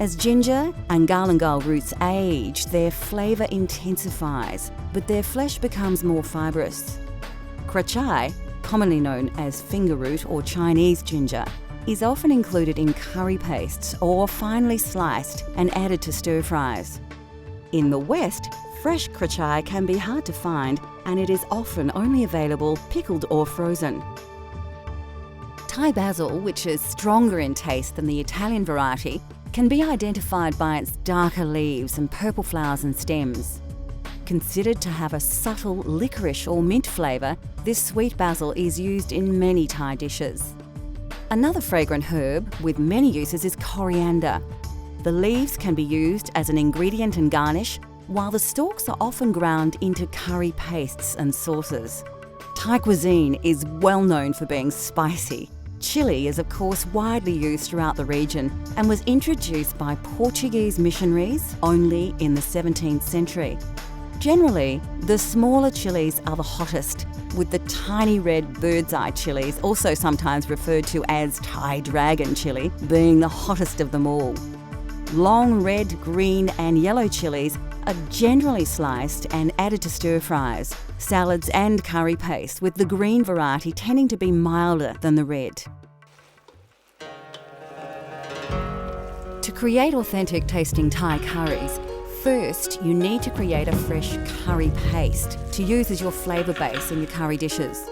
As ginger and galangal roots age, their flavour intensifies, but their flesh becomes more fibrous. Krachai, commonly known as finger root or Chinese ginger, is often included in curry pastes or finely sliced and added to stir-fries. In the West, fresh krachai can be hard to find, and it is often only available pickled or frozen. Thai basil, which is stronger in taste than the Italian variety, can be identified by its darker leaves and purple flowers and stems. Considered to have a subtle licorice or mint flavour, this sweet basil is used in many Thai dishes. Another fragrant herb with many uses is coriander. The leaves can be used as an ingredient and garnish, while the stalks are often ground into curry pastes and sauces. Thai cuisine is well known for being spicy. Chili is of course widely used throughout the region and was introduced by Portuguese missionaries only in the 17th century. Generally, the smaller chilies are the hottest, with the tiny red bird's eye chilies, also sometimes referred to as Thai dragon chili, being the hottest of them all. Long red, green and yellow chilies are generally sliced and added to stir-fries, salads and curry paste, with the green variety tending to be milder than the red. To create authentic tasting Thai curries, first you need to create a fresh curry paste to use as your flavour base in your curry dishes.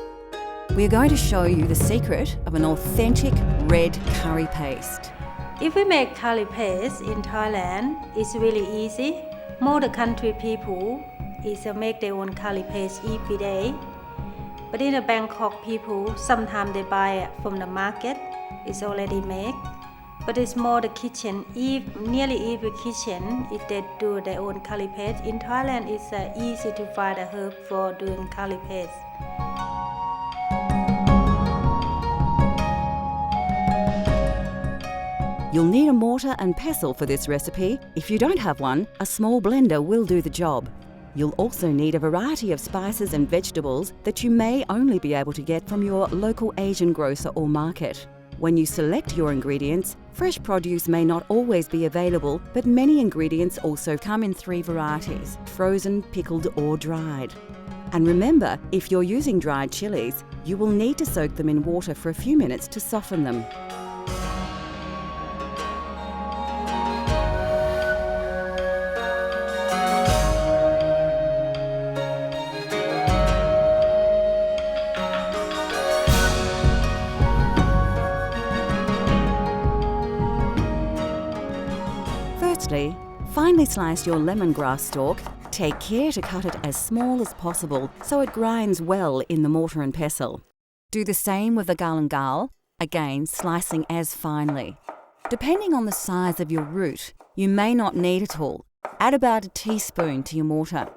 We are going to show you the secret of an authentic red curry paste. If we make curry paste in Thailand, it's really easy. Most of the country people make their own curry paste every day. But in the Bangkok people, sometimes they buy it from the market. It's already made. But it's more the kitchen. Nearly every kitchen, if they do their own curry paste. In Thailand, it's easy to find a herb for doing curry paste. You'll need a mortar and pestle for this recipe. If you don't have one, a small blender will do the job. You'll also need a variety of spices and vegetables that you may only be able to get from your local Asian grocer or market. When you select your ingredients, fresh produce may not always be available, but many ingredients also come in 3 varieties: frozen, pickled or dried. And remember, if you're using dried chilies, you will need to soak them in water for a few minutes to soften them. Firstly, finely slice your lemongrass stalk. Take care to cut it as small as possible so it grinds well in the mortar and pestle. Do the same with the galangal, again slicing as finely. Depending on the size of your root, you may not need it all. Add about a teaspoon to your mortar.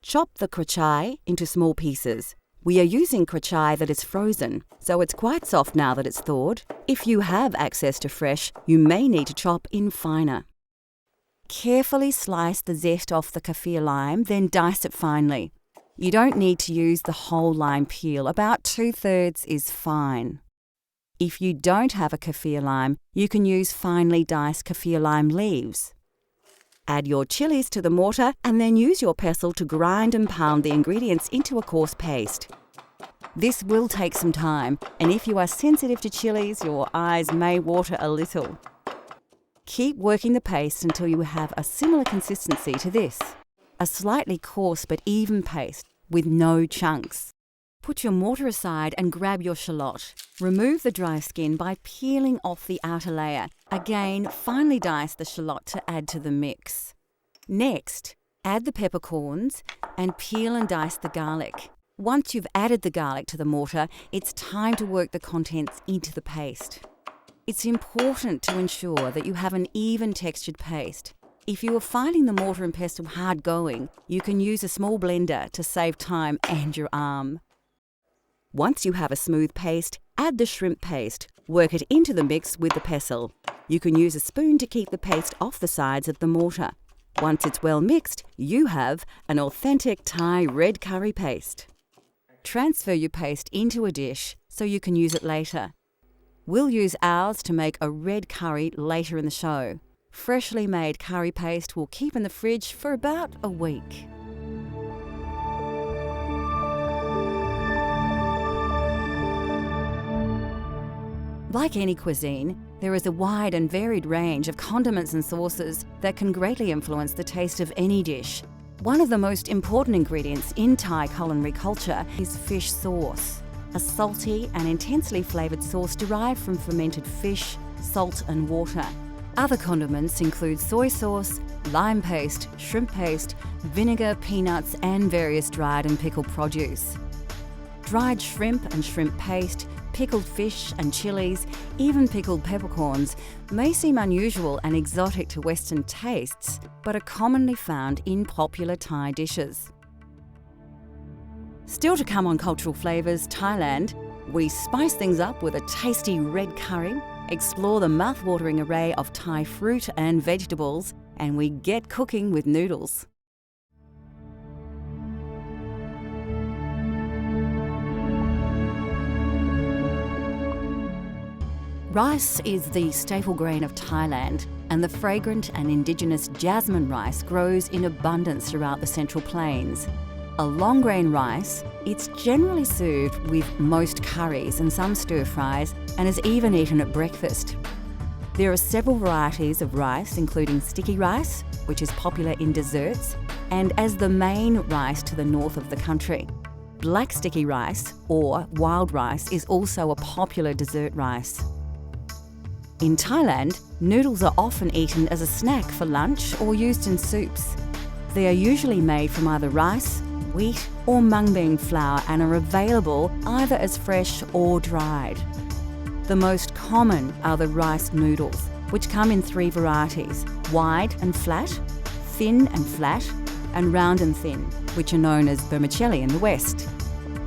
Chop the krachai into small pieces. We are using krachai that is frozen, so it's quite soft now that it's thawed. If you have access to fresh, you may need to chop in finer. Carefully slice the zest off the kaffir lime, then dice it finely. You don't need to use the whole lime peel, about 2/3 is fine. If you don't have a kaffir lime, you can use finely diced kaffir lime leaves. Add your chilies to the mortar and then use your pestle to grind and pound the ingredients into a coarse paste. This will take some time, and if you are sensitive to chilies, your eyes may water a little. Keep working the paste until you have a similar consistency to this, a slightly coarse but even paste with no chunks. Put your mortar aside and grab your shallot. Remove the dry skin by peeling off the outer layer. Again, finely dice the shallot to add to the mix. Next, add the peppercorns and peel and dice the garlic. Once you've added the garlic to the mortar, it's time to work the contents into the paste. It's important to ensure that you have an even textured paste. If you are finding the mortar and pestle hard going, you can use a small blender to save time and your arm. Once you have a smooth paste, add the shrimp paste. Work it into the mix with the pestle. You can use a spoon to keep the paste off the sides of the mortar. Once it's well mixed, you have an authentic Thai red curry paste. Transfer your paste into a dish so you can use it later. We'll use ours to make a red curry later in the show. freshly made curry paste will keep in the fridge for about a week. Like any cuisine, there is a wide and varied range of condiments and sauces that can greatly influence the taste of any dish. One of the most important ingredients in Thai culinary culture is fish sauce, a salty and intensely flavoured sauce derived from fermented fish, salt and water. Other condiments include soy sauce, lime paste, shrimp paste, vinegar, peanuts and various dried and pickled produce. Dried shrimp and shrimp paste, pickled fish and chilies, even pickled peppercorns may seem unusual and exotic to Western tastes, but are commonly found in popular Thai dishes. Still to come on Cultural Flavours Thailand, we spice things up with a tasty red curry, explore the mouth-watering array of Thai fruit and vegetables, and we get cooking with noodles. Rice is the staple grain of Thailand, and the fragrant and indigenous jasmine rice grows in abundance throughout the Central Plains. A long grain rice, it's generally served with most curries and some stir-fries, and is even eaten at breakfast. There are several varieties of rice, including sticky rice, which is popular in desserts, and as the main rice to the north of the country. Black sticky rice, or wild rice, is also a popular dessert rice. In Thailand, noodles are often eaten as a snack for lunch or used in soups. They are usually made from either rice, wheat or mung bean flour and are available either as fresh or dried. The most common are the rice noodles, which come in 3 varieties: wide and flat, thin and flat, and round and thin, which are known as vermicelli in the West.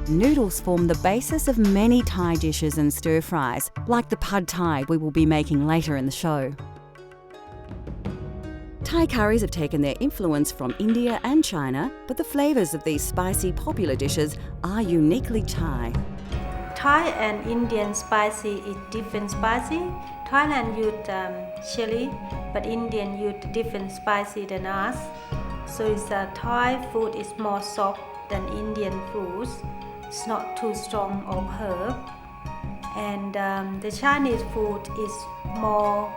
Noodles form the basis of many Thai dishes and stir-fries, like the pad Thai we will be making later in the show. Thai curries have taken their influence from India and China, but the flavours of these spicy popular dishes are uniquely Thai. Thai and Indian spicy is different spicy. Thailand use chili, but Indian use different spicy than us. So Thai food is more soft than Indian foods. It's not too strong of herb. And the Chinese food is more,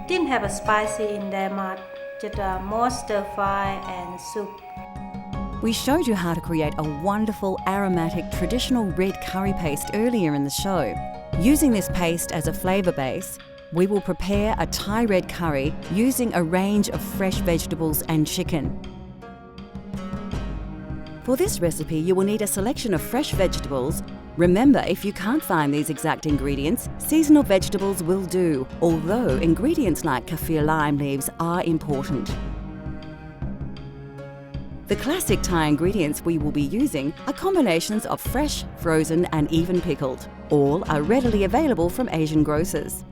didn't have a spicy in there much, just more stir fry and soup. We showed you how to create a wonderful aromatic traditional red curry paste earlier in the show. Using this paste as a flavour base, we will prepare a Thai red curry using a range of fresh vegetables and chicken. For this recipe, you will need a selection of fresh vegetables. Remember, if you can't find these exact ingredients, seasonal vegetables will do, although ingredients like kaffir lime leaves are important. The classic Thai ingredients we will be using are combinations of fresh, frozen and even pickled. All are readily available from Asian grocers.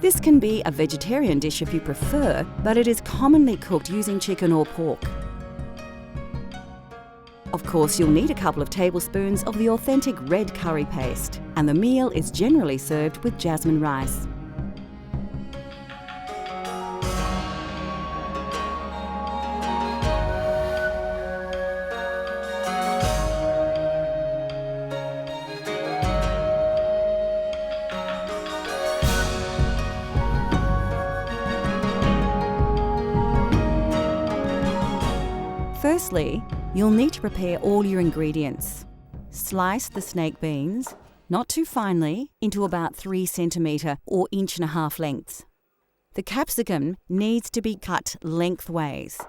This can be a vegetarian dish if you prefer, but it is commonly cooked using chicken or pork. Of course, you'll need a couple of tablespoons of the authentic red curry paste, and the meal is generally served with jasmine rice. Firstly, you'll need to prepare all your ingredients. Slice the snake beans, not too finely, into about 3 centimetre or 1.5 inch lengths. The capsicum needs to be cut lengthways,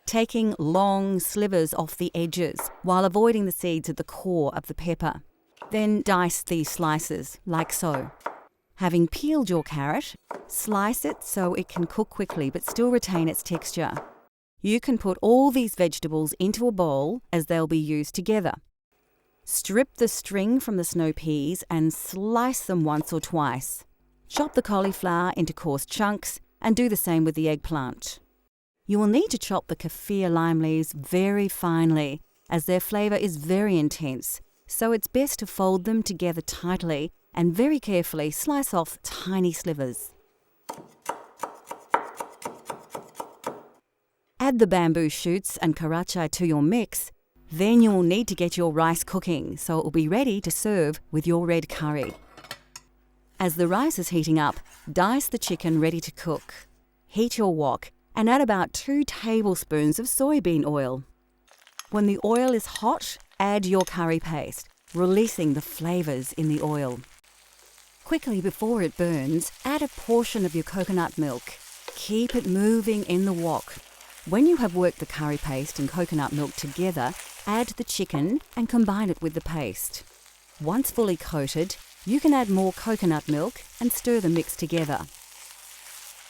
taking long slivers off the edges while avoiding the seeds at the core of the pepper. Then dice these slices, like so. Having peeled your carrot, slice it so it can cook quickly but still retain its texture. You can put all these vegetables into a bowl as they'll be used together. Strip the string from the snow peas and slice them once or twice. Chop the cauliflower into coarse chunks and do the same with the eggplant. You will need to chop the kaffir lime leaves very finely as their flavour is very intense, so it's best to fold them together tightly and very carefully slice off tiny slivers. Add the bamboo shoots and karacha to your mix. Then you will need to get your rice cooking so it will be ready to serve with your red curry. As the rice is heating up, dice the chicken ready to cook. Heat your wok and add about 2 tablespoons of soybean oil. When the oil is hot, add your curry paste, releasing the flavours in the oil. Quickly before it burns, add a portion of your coconut milk. Keep it moving in the wok. When you have worked the curry paste and coconut milk together, add the chicken and combine it with the paste. Once fully coated, you can add more coconut milk and stir the mix together.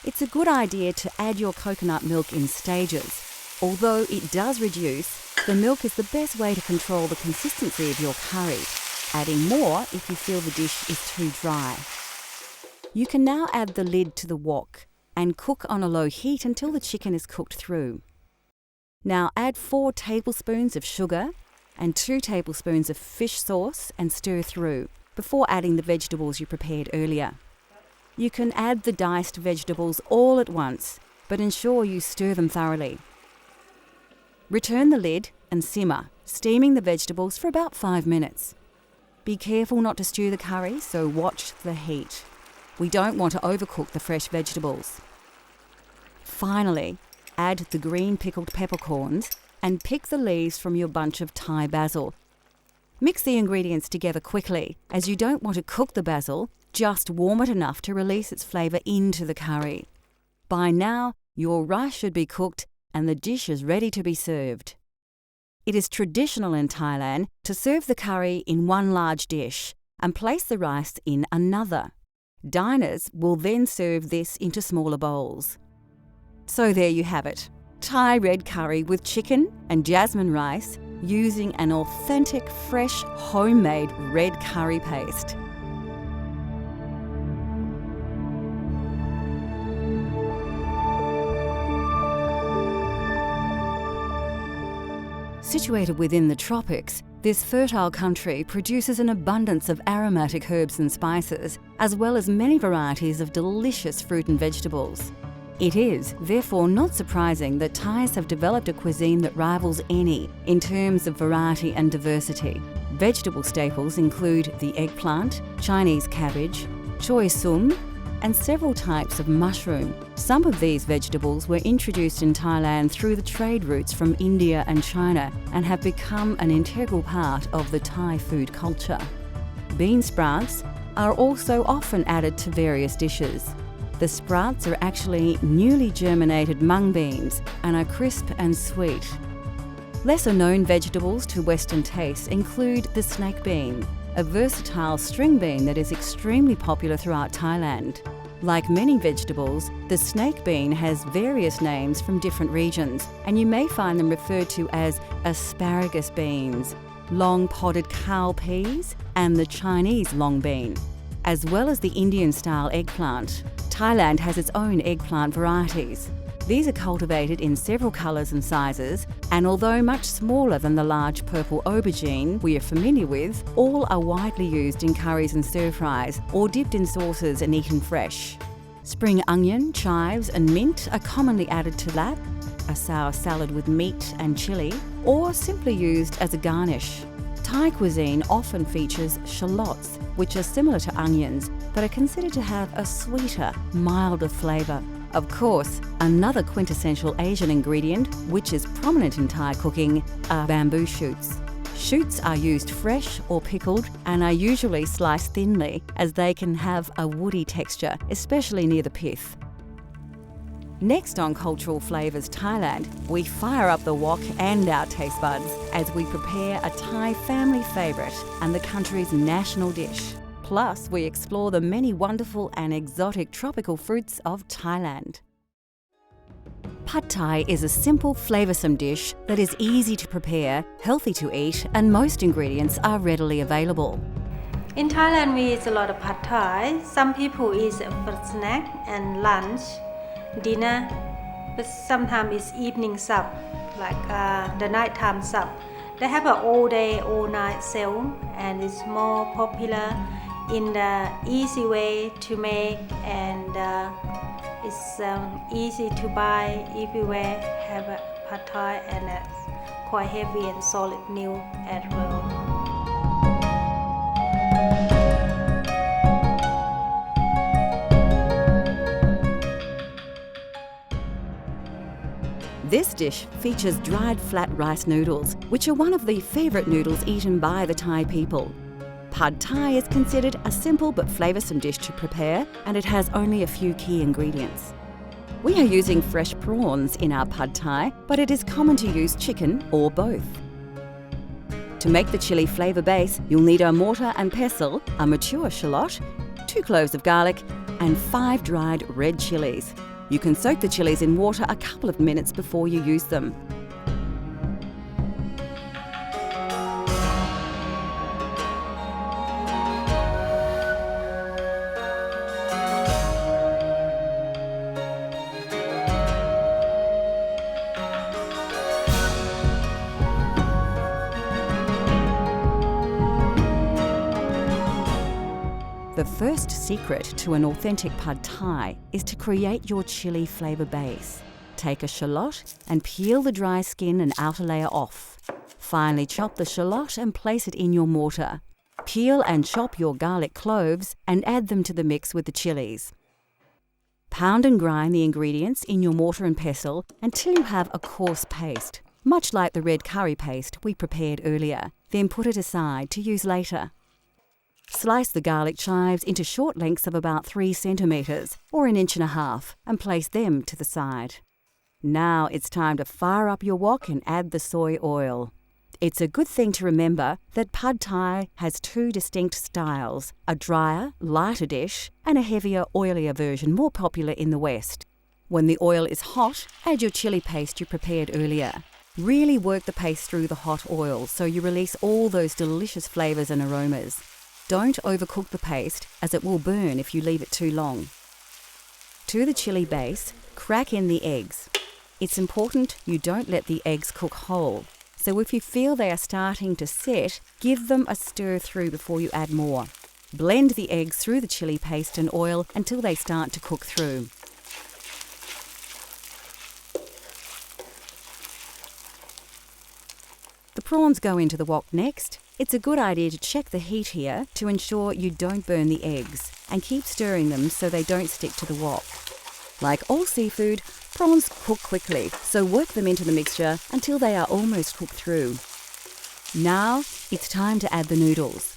It's a good idea to add your coconut milk in stages. Although it does reduce, the milk is the best way to control the consistency of your curry, adding more if you feel the dish is too dry. You can now add the lid to the wok and cook on a low heat until the chicken is cooked through. Now add 4 tablespoons of sugar and 2 tablespoons of fish sauce and stir through before adding the vegetables you prepared earlier. You can add the diced vegetables all at once, but ensure you stir them thoroughly. Return the lid and simmer, steaming the vegetables for about 5 minutes. Be careful not to stew the curry, so watch the heat. We don't want to overcook the fresh vegetables. Finally, add the green pickled peppercorns and pick the leaves from your bunch of Thai basil. Mix the ingredients together quickly, as you don't want to cook the basil, just warm it enough to release its flavour into the curry. By now, your rice should be cooked and the dish is ready to be served. It is traditional in Thailand to serve the curry in one large dish and place the rice in another. Diners will then serve this into smaller bowls. So there you have it, Thai red curry with chicken and jasmine rice using an authentic, fresh, homemade red curry paste. Situated within the tropics, this fertile country produces an abundance of aromatic herbs and spices, as well as many varieties of delicious fruit and vegetables. It is, therefore, not surprising that Thais have developed a cuisine that rivals any in terms of variety and diversity. Vegetable staples include the eggplant, Chinese cabbage, choy sum, and several types of mushroom. Some of these vegetables were introduced in Thailand through the trade routes from India and China and have become an integral part of the Thai food culture. Bean sprouts are also often added to various dishes. The sprouts are actually newly germinated mung beans and are crisp and sweet. Lesser known vegetables to Western tastes include the snake bean, a versatile string bean that is extremely popular throughout Thailand. Like many vegetables, the snake bean has various names from different regions, and you may find them referred to as asparagus beans, long podded cowpeas, and the Chinese long bean, as well as the Indian-style eggplant. Thailand has its own eggplant varieties. These are cultivated in several colours and sizes, and although much smaller than the large purple aubergine we are familiar with, all are widely used in curries and stir-fries or dipped in sauces and eaten fresh. Spring onion, chives and mint are commonly added to lap, a sour salad with meat and chilli, or simply used as a garnish. Thai cuisine often features shallots, which are similar to onions, but are considered to have a sweeter, milder flavour. Of course, another quintessential Asian ingredient, which is prominent in Thai cooking, are bamboo shoots. Shoots are used fresh or pickled and are usually sliced thinly, as they can have a woody texture, especially near the pith. Next on Cultural Flavours Thailand, we fire up the wok and our taste buds as we prepare a Thai family favourite and the country's national dish. Plus, we explore the many wonderful and exotic tropical fruits of Thailand. Pad Thai is a simple, flavoursome dish that is easy to prepare, healthy to eat, and most ingredients are readily available. In Thailand, we eat a lot of Pad Thai. Some people eat for snack and lunch, dinner, but sometimes it's evening sup, like the nighttime sup. They have an all day, all night sale, and it's more popular in the easy way to make, and it's easy to buy everywhere. Have a pad thai, and it's quite heavy and solid meal as well. This dish features dried flat rice noodles, which are one of the favourite noodles eaten by the Thai people. Pad Thai is considered a simple but flavoursome dish to prepare, and it has only a few key ingredients. We are using fresh prawns in our Pad Thai, but it is common to use chicken or both. To make the chilli flavour base, you'll need a mortar and pestle, a mature shallot, 2 cloves of garlic, and 5 dried red chillies. You can soak the chillies in water a couple of minutes before you use them. The first secret to an authentic Pad Thai is to create your chilli flavour base. Take a shallot and peel the dry skin and outer layer off. Finely chop the shallot and place it in your mortar. Peel and chop your garlic cloves and add them to the mix with the chillies. Pound and grind the ingredients in your mortar and pestle until you have a coarse paste, much like the red curry paste we prepared earlier. Then put it aside to use later. Slice the garlic chives into short lengths of about 3 centimetres or 1.5 inches and place them to the side. Now it's time to fire up your wok and add the soy oil. It's a good thing to remember that Pad Thai has 2 distinct styles, a drier, lighter dish and a heavier, oilier version more popular in the West. When the oil is hot, add your chilli paste you prepared earlier. Really work the paste through the hot oil so you release all those delicious flavours and aromas. Don't overcook the paste as it will burn if you leave it too long. To the chilli base, crack in the eggs. It's important you don't let the eggs cook whole, so if you feel they are starting to set, give them a stir through before you add more. Blend the eggs through the chilli paste and oil until they start to cook through. The prawns go into the wok next. It's a good idea to check the heat here to ensure you don't burn the eggs and keep stirring them so they don't stick to the wok. Like all seafood, prawns cook quickly, so work them into the mixture until they are almost cooked through. Now it's time to add the noodles.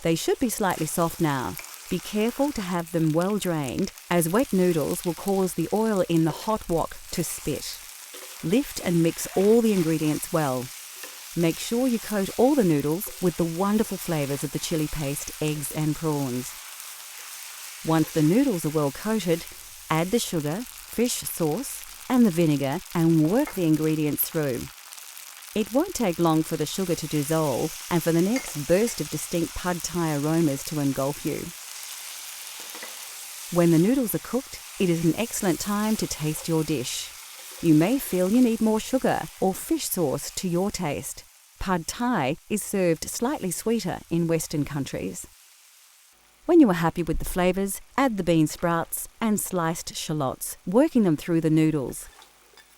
They should be slightly soft now. Be careful to have them well drained, as wet noodles will cause the oil in the hot wok to spit. Lift and mix all the ingredients well. Make sure you coat all the noodles with the wonderful flavours of the chilli paste, eggs and prawns. Once the noodles are well coated, add the sugar, fish sauce and the vinegar and work the ingredients through. It won't take long for the sugar to dissolve and for the next burst of distinct Pad Thai aromas to engulf you. When the noodles are cooked, it is an excellent time to taste your dish. You may feel you need more sugar or fish sauce to your taste. Pad Thai is served slightly sweeter in Western countries. When you are happy with the flavours, add the bean sprouts and sliced shallots, working them through the noodles.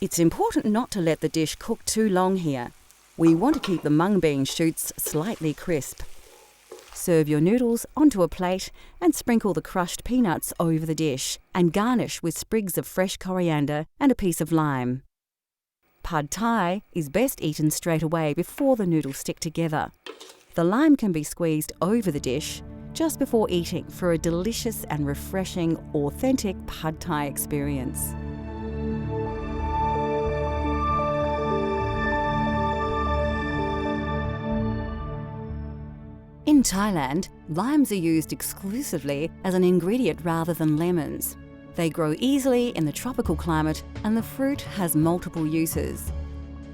It's important not to let the dish cook too long here. We want to keep the mung bean shoots slightly crisp. Serve your noodles onto a plate and sprinkle the crushed peanuts over the dish and garnish with sprigs of fresh coriander and a piece of lime. Pad Thai is best eaten straight away before the noodles stick together. The lime can be squeezed over the dish just before eating for a delicious and refreshing, authentic Pad Thai experience. In Thailand, limes are used exclusively as an ingredient rather than lemons. They grow easily in the tropical climate and the fruit has multiple uses.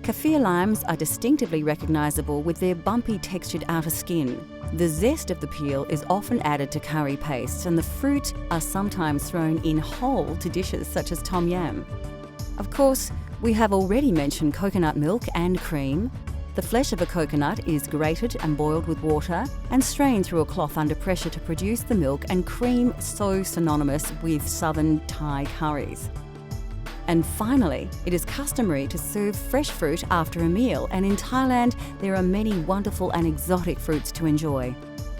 Kaffir limes are distinctively recognisable with their bumpy textured outer skin. The zest of the peel is often added to curry pastes and the fruit are sometimes thrown in whole to dishes such as tom yam. Of course, we have already mentioned coconut milk and cream. The flesh of a coconut is grated and boiled with water and strained through a cloth under pressure to produce the milk and cream so synonymous with southern Thai curries. And finally, it is customary to serve fresh fruit after a meal, and in Thailand there are many wonderful and exotic fruits to enjoy.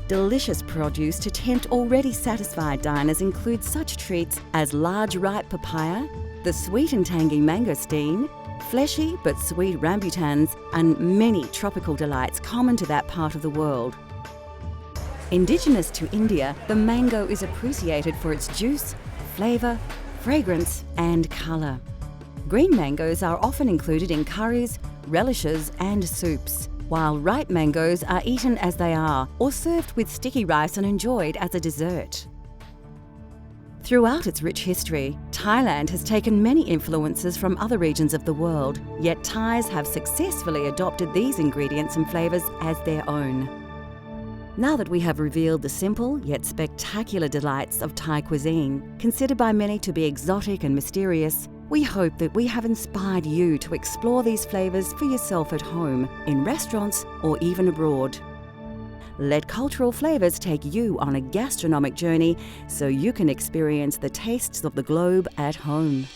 Delicious produce to tempt already satisfied diners include such treats as large ripe papaya, the sweet and tangy mangosteen, fleshy but sweet rambutans, and many tropical delights common to that part of the world. Indigenous to India, the mango is appreciated for its juice, flavour, fragrance and colour. Green mangoes are often included in curries, relishes and soups, while ripe mangoes are eaten as they are or served with sticky rice and enjoyed as a dessert. Throughout its rich history, Thailand has taken many influences from other regions of the world, yet Thais have successfully adopted these ingredients and flavours as their own. Now that we have revealed the simple yet spectacular delights of Thai cuisine, considered by many to be exotic and mysterious, we hope that we have inspired you to explore these flavours for yourself at home, in restaurants or even abroad. Let cultural flavours take you on a gastronomic journey so you can experience the tastes of the globe at home.